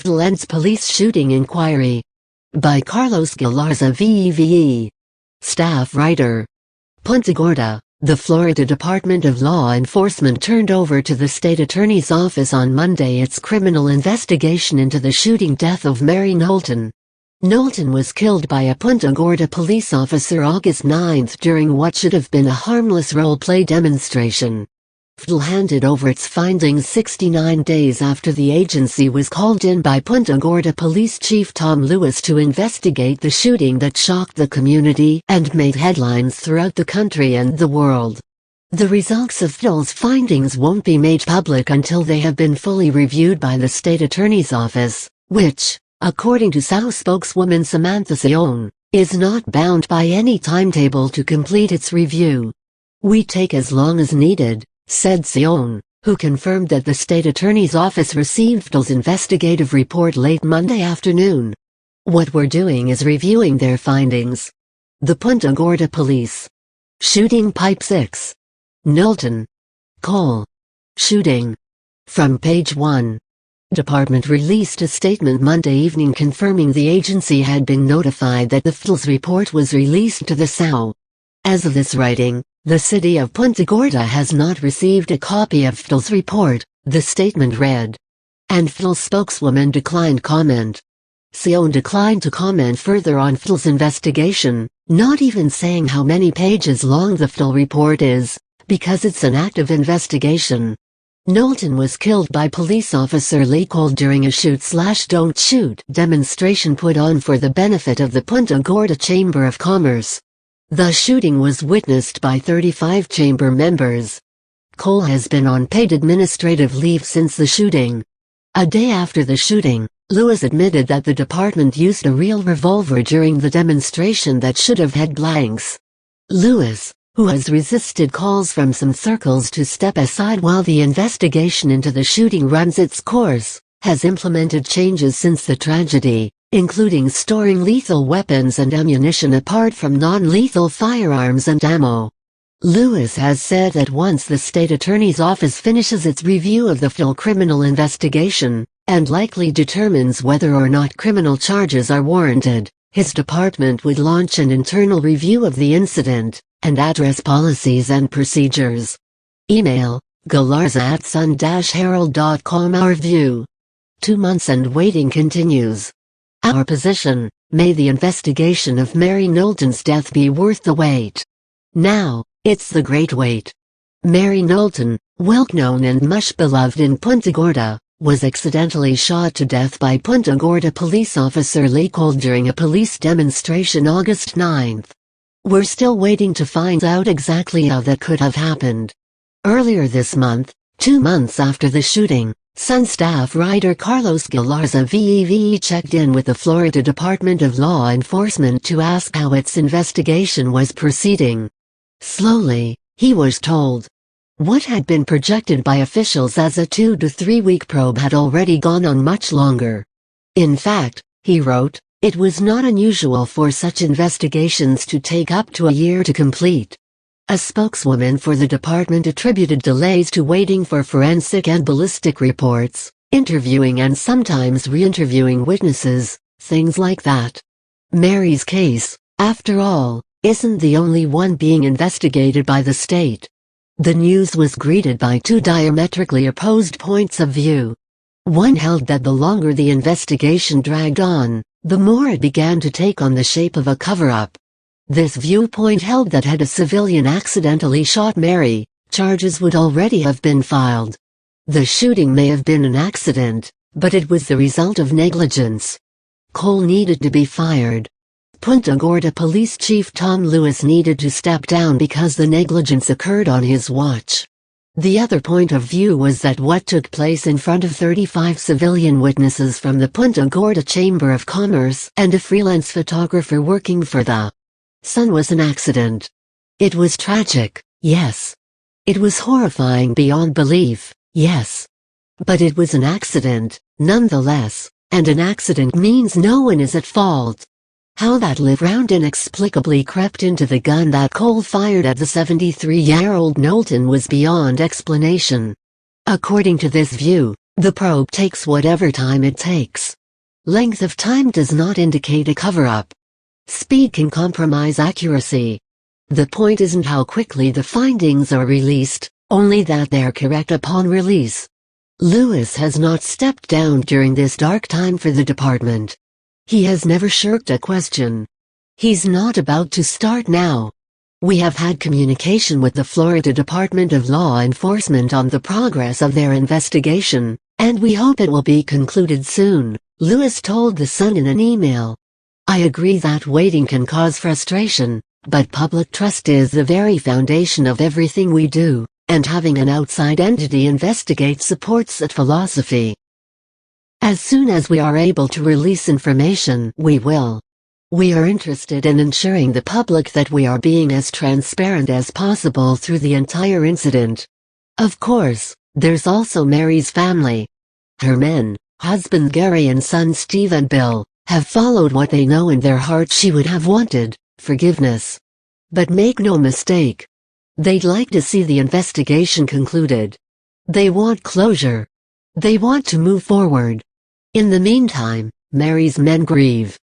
FDL ends police shooting inquiry. By Carlos Galarza VEVE. Staff writer. Punta Gorda, the Florida Department of Law Enforcement turned over to the state attorney's office on Monday its criminal investigation into the shooting death of Mary Knowlton. Knowlton was killed by a Punta Gorda police officer August 9 during what should have been a harmless role-play demonstration. FDL handed over its findings 69 days after the agency was called in by Punta Gorda Police Chief Tom Lewis to investigate the shooting that shocked the community and made headlines throughout the country and the world. The results of FDL's findings won't be made public until they have been fully reviewed by the state attorney's office, which, according to SAO spokeswoman Samantha Sion, is not bound by any timetable to complete its review. "We take as long as needed," said Sion, who confirmed that the state attorney's office received FDL's investigative report late Monday afternoon. "What we're doing is reviewing their findings." The Punta Gorda Police. Shooting Pipe 6. Knowlton. Coel. Shooting. From page 1. Department released a statement Monday evening confirming the agency had been notified that the FDL's report was released to the SAO. As of this writing, the city of Punta Gorda has not received a copy of FDL's report, the statement read. And FDL's spokeswoman declined comment. Sion declined to comment further on FDL's investigation, not even saying how many pages long the FDL report is, because it's an active investigation. Knowlton was killed by police officer Lee Coel during a shoot/don't shoot demonstration put on for the benefit of the Punta Gorda Chamber of Commerce. The shooting was witnessed by 35 chamber members. Coel has been on paid administrative leave since the shooting. A day after the shooting, Lewis admitted that the department used a real revolver during the demonstration that should have had blanks. Lewis, who has resisted calls from some circles to step aside while the investigation into the shooting runs its course, has implemented changes since the tragedy, including storing lethal weapons and ammunition apart from non-lethal firearms and ammo. Lewis has said that once the state attorney's office finishes its review of the FDL criminal investigation, and likely determines whether or not criminal charges are warranted, his department would launch an internal review of the incident, and address policies and procedures. Email, galarza@sun-herald.com. Our view. 2 months and waiting continues. Our position: may the investigation of Mary Knowlton's death be worth the wait. Now, it's the great wait. Mary Knowlton, well known and much beloved in Punta Gorda, was accidentally shot to death by Punta Gorda police officer Lee Coel during a police demonstration August 9. We're still waiting to find out exactly how that could have happened. Earlier this month, 2 months after the shooting, Sun staff writer Carlos Galarza VEVE checked in with the Florida Department of Law Enforcement to ask how its investigation was proceeding. Slowly, he was told. What had been projected by officials as a 2 to 3 week probe had already gone on much longer. In fact, he wrote, it was not unusual for such investigations to take up to a year to complete. A spokeswoman for the department attributed delays to waiting for forensic and ballistic reports, interviewing and sometimes re-interviewing witnesses, things like that. Mary's case, after all, isn't the only one being investigated by the state. The news was greeted by 2 diametrically opposed points of view. One held that the longer the investigation dragged on, the more it began to take on the shape of a cover-up. This viewpoint held that had a civilian accidentally shot Mary, charges would already have been filed. The shooting may have been an accident, but it was the result of negligence. Coel needed to be fired. Punta Gorda Police Chief Tom Lewis needed to step down because the negligence occurred on his watch. The other point of view was that what took place in front of 35 civilian witnesses from the Punta Gorda Chamber of Commerce and a freelance photographer working for the Sun was an accident. It was tragic, yes. It was horrifying beyond belief, yes. But it was an accident, nonetheless, and an accident means no one is at fault. How that live round inexplicably crept into the gun that Coel fired at the 73-year-old Knowlton was beyond explanation. According to this view, The probe takes whatever time it takes. Length of time does not indicate a cover-up. Speed can compromise accuracy. The point isn't how quickly the findings are released, only that they're correct upon release. Lewis has not stepped down during this dark time for the department. He has never shirked a question. He's not about to start now. We have had communication with the Florida Department of Law Enforcement on the progress of their investigation, and we hope it will be concluded soon, Lewis told The Sun in an email. I agree that waiting can cause frustration, but public trust is the very foundation of everything we do, and having an outside entity investigate supports that philosophy. As soon as we are able to release information, we will. We are interested in ensuring the public that we are being as transparent as possible through the entire incident. Of course, there's also Mary's family. Her men, husband Gary and sons Steve and Bill, have followed what they know in their heart she would have wanted, forgiveness. But make no mistake. They'd like to see the investigation concluded. They want closure. They want to move forward. In the meantime, Mary's men grieve.